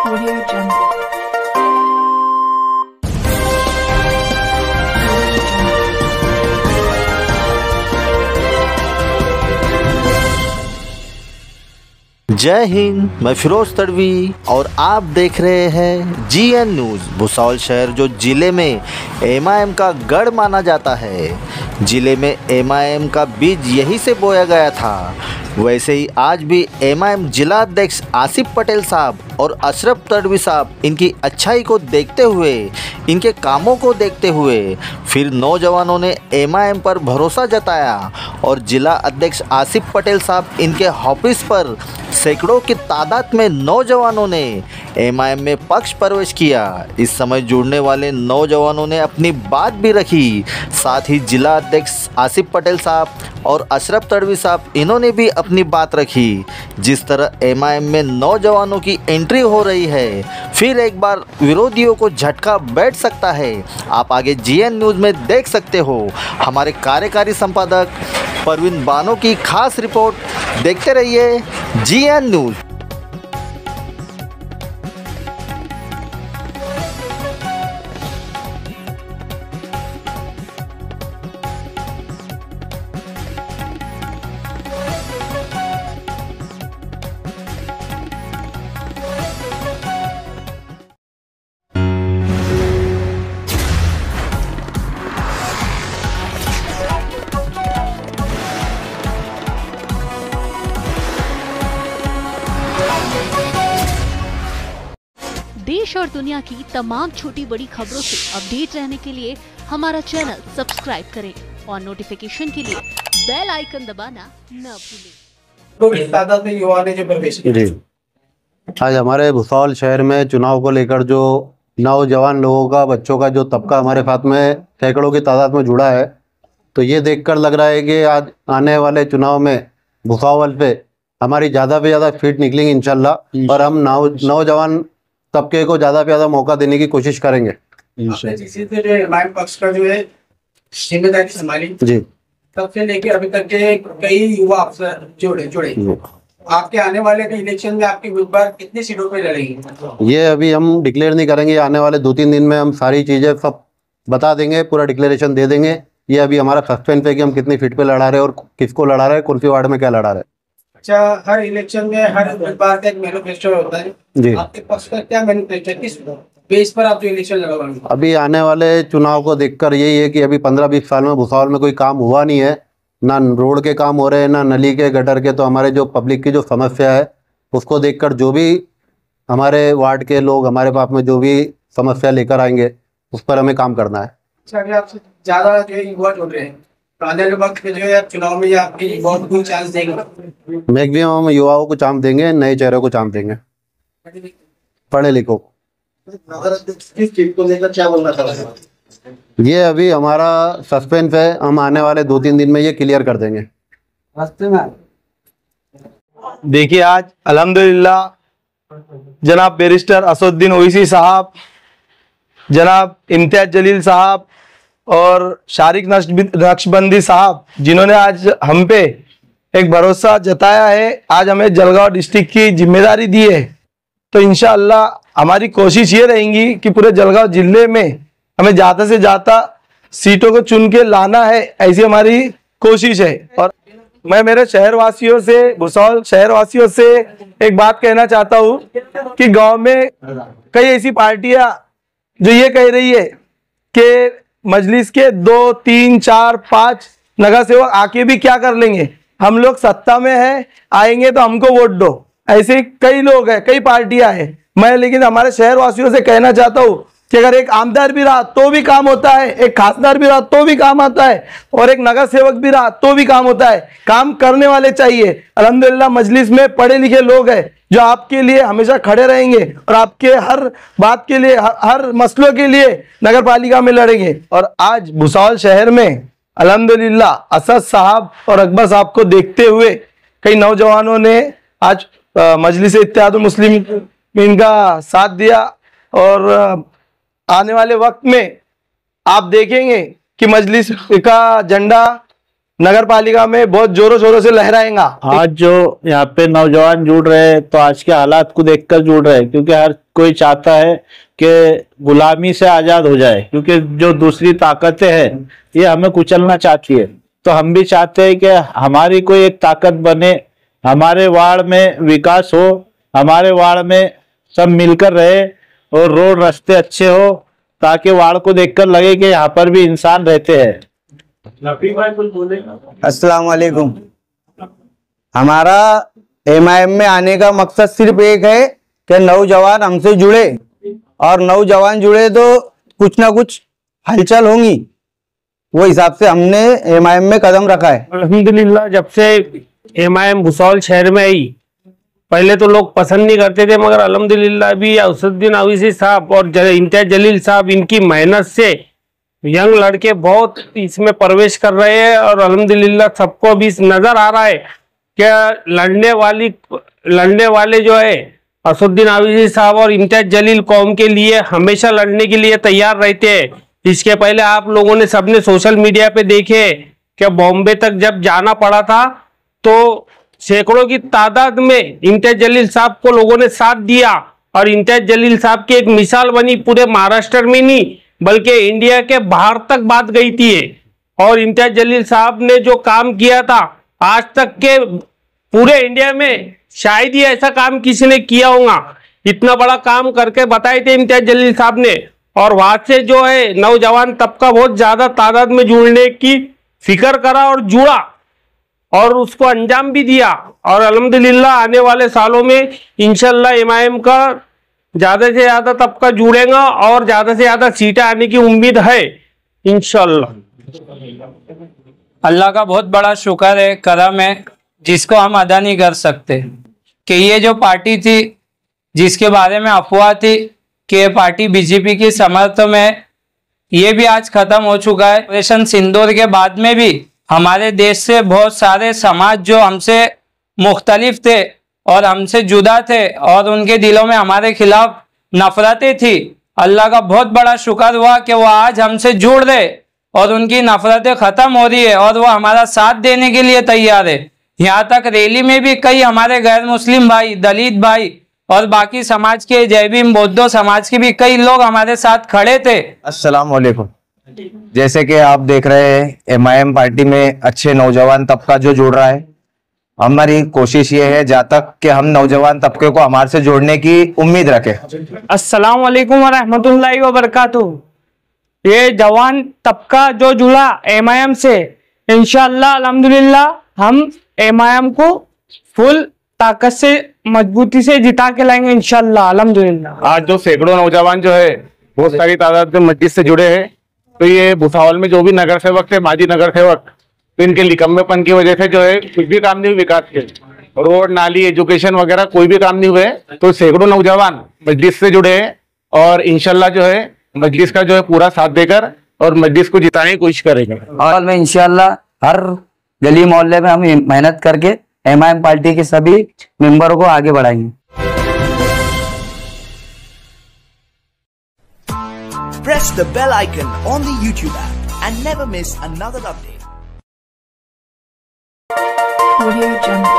Audio Jungle. जय हिंद, मैं फिरोज तड़वी और आप देख रहे हैं जीएन न्यूज़। भुसावल शहर जो जिले में एमआईएम का गढ़ माना जाता है, जिले में एमआईएम का बीज यहीं से बोया गया था। वैसे ही आज भी एमआईएम जिला अध्यक्ष आसिफ पटेल साहब और अशरफ तड़वी साहब इनकी अच्छाई को देखते हुए, इनके कामों को देखते हुए फिर नौजवानों ने एमआईएम पर भरोसा जताया और जिला अध्यक्ष आसिफ पटेल साहब इनके ऑफिस पर सैकड़ों की तादाद में नौजवानों ने एमआईएम में पक्ष प्रवेश किया। इस समय जुड़ने वाले नौजवानों ने अपनी बात भी रखी। साथ ही जिला अध्यक्ष आसिफ पटेल साहब और अशरफ तड़वी साहब इन्होंने भी अपनी बात रखी। जिस तरह एमआईएम में नौजवानों की एंट्री हो रही है, फिर एक बार विरोधियों को झटका बैठ सकता है। आप आगे जीएन न्यूज़ में देख सकते हो। हमारे कार्यकारी संपादक परवीन बानो की खास रिपोर्ट देखते रहिए जीएन न्यूज़। देश और दुनिया की तमाम छोटी बड़ी खबरों से अपडेट रहने के लिए हमारा चैनल सब्सक्राइब करें और नोटिफिकेशन के लिए बेल आइकन दबाना न भूलें। तादाद में युवा ने जो प्रवेश किया। जी, आज हमारे भुसावल शहर में चुनाव को लेकर जो नौजवान लोगों का, बच्चों का जो तबका हमारे साथ में सैकड़ों की तादाद में जुड़ा है, तो ये देखकर लग रहा है कि आज आने वाले चुनाव में भुसावल पे हमारी ज़्यादा से ज़्यादा सीट निकलेंगी इंशाल्लाह, और हम नौजवान तबके को ज़्यादा से ज़्यादा मौका देने की कोशिश करेंगे। पक्ष का जो है जिम्मेदारी संभाली जी, तब से लेके अभी तक के कई युवा अफसर जुड़े। आपके आने वाले इलेक्शन में आपकी उम्मीदवार कितनी सीटों पे लड़ेगी? ये अभी हम डिक्लेयर नहीं करेंगे। आने वाले 2-3 दिन में हम सारी चीज़ें सब बता देंगे, पूरा डिक्लेरेशन दे देंगे। ये अभी हमारा सस्पेंस है कि हम कितनी सीट पे लड़ा रहे हैं और किसको लड़ा रहे हैं, कौन सी वार्ड में क्या लड़ा रहे हैं। अच्छा, हर इलेक्शन में हर उम्मीदवार का एक मैनिफेस्टो होता है जी। आपके पक्ष का क्या मैनिफेस्टो है, किस बेस पर आप जो इलेक्शन लड़वाएंगे? अभी आने वाले चुनाव को देखकर यही है कि अभी 15-20 साल में भुसावल में कोई काम हुआ नहीं है, ना रोड के काम हो रहे हैं, ना नली के, गटर के। तो हमारे जो पब्लिक की जो समस्या है उसको देखकर जो भी हमारे वार्ड के लोग हमारे पास में जो भी समस्या लेकर आएंगे उस पर हमें काम करना है। अच्छा, अभी आपसे ज़्यादा जो है युवा जुड़ रहे हैं, आने वाले वक्त में जो है चुनाव में आपकी बहुत कोई चांस देंगे? मैक्सिमम हम युवाओं को चांस देंगे, नए चेहरों को चांस देंगे, पढ़े लिखो। किस चीज को लेकर क्या बोलना चाहेंगे? ये अभी हमारा सस्पेंस है, हम आने वाले 2-3 दिन में ये क्लियर कर देंगे। देखिए, आज अल्हम्दुलिल्लाह जनाब बैरिस्टर असदुद्दीन ओवैसी साहब, जनाब इम्तियाज जलील साहब और शारिक नक्शबंदी साहब, जिन्होंने आज हम पे एक भरोसा जताया है, आज हमें जलगांव डिस्ट्रिक्ट की जिम्मेदारी दी है, तो इंशाअल्लाह हमारी कोशिश ये रहेगी कि पूरे जलगांव जिले में हमें ज़्यादा से ज़्यादा सीटों को चुन के लाना है, ऐसी हमारी कोशिश है। और मैं मेरे शहरवासियों से, भुसावल शहरवासियों से एक बात कहना चाहता हूँ कि गांव में कई ऐसी पार्टियां जो ये कह रही है कि मजलिस के 2, 3, 4, 5 नगर सेवक आके भी क्या कर लेंगे, हम लोग सत्ता में हैं, आएंगे तो हमको वोट दो। ऐसे कई लोग हैं, कई पार्टियां हैं। मैं लेकिन हमारे शहरवासियों से कहना चाहता हूँ कि अगर एक आमदार भी रहा तो भी काम होता है, एक खासदार भी रहा तो भी काम आता है, और एक नगर सेवक भी रहा तो भी काम होता है। काम करने वाले चाहिए। अल्हम्दुलिल्लाह मजलिस में पढ़े लिखे लोग हैं जो आपके लिए हमेशा खड़े रहेंगे और आपके हर बात के लिए, हर मसलों के लिए नगर पालिका में लड़ेंगे। और आज भुसावल शहर में अल्हम्दुलिल्लाह असद साहब और अकबर साहब को देखते हुए कई नौजवानों ने आज मजलिस इत्तेहादुल मुस्लिमीन का साथ दिया, और आने वाले वक्त में आप देखेंगे कि मजलिस का झंडा नगर पालिका में बहुत जोरों शोरों से लहराएगा। आज जो यहाँ पे नौजवान जुड़ रहे हैं तो आज के हालात को देखकर जुड़ रहे हैं, क्योंकि हर कोई चाहता है कि गुलामी से आजाद हो जाए, क्योंकि जो दूसरी ताकतें हैं ये हमें कुचलना चाहती है। तो हम भी चाहते हैं कि हमारी कोई एक ताकत बने, हमारे वार्ड में विकास हो, हमारे वार्ड में सब मिलकर रहे और रोड रास्ते अच्छे हो, ताकि वार्ड को देखकर लगे कि यहाँ पर भी इंसान रहते हैं। अस्सलाम वालेकुम। हमारा एमआईएम में आने का मकसद सिर्फ एक है कि नौजवान हमसे जुड़े, और नौजवान जुड़े तो कुछ ना कुछ हलचल होंगी, वो हिसाब से हमने एमआईएम में कदम रखा है। अल्हम्दुलिल्लाह, जब से एमआईएम भुसौल शहर में आई, पहले तो लोग पसंद नहीं करते थे, मगर अल्हम्दुलिल्लाह भी असदुद्दीन ओवैसी साहब और इम्तियाज जलील साहब, इनकी मेहनत से यंग लड़के बहुत इसमें प्रवेश कर रहे हैं। और अल्हम्दुलिल्लाह सबको भी नजर आ रहा है कि लड़ने वाले जो है असदुद्दीन ओवैसी साहब और इम्तियाज जलील कौम के लिए हमेशा लड़ने के लिए तैयार रहते हैं। इसके पहले आप लोगों ने सबने सोशल मीडिया पे देखे कि बॉम्बे तक जब जाना पड़ा था तो सैकड़ों की तादाद में इम्तियाज जलील साहब को लोगों ने साथ दिया, और इम्तियाज जलील साहब की एक मिसाल बनी, पूरे महाराष्ट्र में नहीं बल्कि इंडिया के बाहर तक बात गई थी। और इम्तियाज जलील साहब ने जो काम किया था, आज तक के पूरे इंडिया में शायद ही ऐसा काम किसी ने किया होगा। इतना बड़ा काम करके बताए थे इम्तियाज जलील साहब ने, और वहां से जो है नौजवान तबका बहुत ज्यादा तादाद में जुड़ने की फिक्र करा और जुड़ा, और उसको अंजाम भी दिया। और अल्हम्दुलिल्लाह आने वाले सालों में इंशाल्लाह एमआईएम का ज्यादा से ज्यादा तबका जुड़ेगा और ज्यादा से ज्यादा सीटें आने की उम्मीद है इंशाल्लाह। अल्लाह का बहुत बड़ा शुक्र है, करम है, जिसको हम अदा नहीं कर सकते कि ये जो पार्टी थी जिसके बारे में अफवाह थी कि ये पार्टी बीजेपी की समर्थन में, ये भी आज खत्म हो चुका है। ऑपरेशन सिंदूर के बाद में भी हमारे देश से बहुत सारे समाज जो हमसे मुख्तलिफ थे और हमसे जुदा थे और उनके दिलों में हमारे खिलाफ नफरतें थी, अल्लाह का बहुत बड़ा शुक्र हुआ कि वो आज हमसे जुड़ रहे और उनकी नफरतें खत्म हो रही है और वो हमारा साथ देने के लिए तैयार है। यहाँ तक रैली में भी कई हमारे गैर मुस्लिम भाई, दलित भाई और बाकी समाज के, जय भीम बौद्धो समाज के भी कई लोग हमारे साथ खड़े थे। अस्सलाम वालेकुम। जैसे कि आप देख रहे हैं एमआईएम पार्टी में अच्छे नौजवान तबका जो जुड़ रहा है, हमारी कोशिश ये है जहाँ तक कि हम नौजवान तबके को हमारे से जोड़ने की उम्मीद रखें। अस्सलाम वालेकुम व रहमतुल्लाहि व बरकातुहू। ये जवान तबका जो जुड़ा एमआईएम से, इंशाअल्लाह अल्हम्दुलिल्लाह हम एमआईएम को फुल ताकत से मजबूती से जिता के लाएंगे इंशाअल्लाह अल्हम्दुलिल्लाह। आज जो सैकड़ों नौजवान जो है बहुत सारी तादाद में मस्जिद से जुड़े हैं, तो ये भुसावल में जो भी नगर सेवक थे, माजी नगर सेवक, तो इनके निकम्मेपन की वजह से जो है कुछ भी काम नहीं हुए, विकास के रोड नाली एजुकेशन वगैरह कोई भी काम नहीं हुए। तो सैकड़ों नौजवान मस्जिद से जुड़े हैं और इंशाल्लाह जो है मस्जिद का जो है पूरा साथ देकर और मस्जिद को जिताने की कोशिश करेंगे। और में इंशाल्लाह हर गली मोहल्ले में हम मेहनत करके एमआईएम पार्टी के सभी मेंबरों को आगे बढ़ाएंगे। Press the bell icon on the YouTube app and never miss another update. Audio Jungle.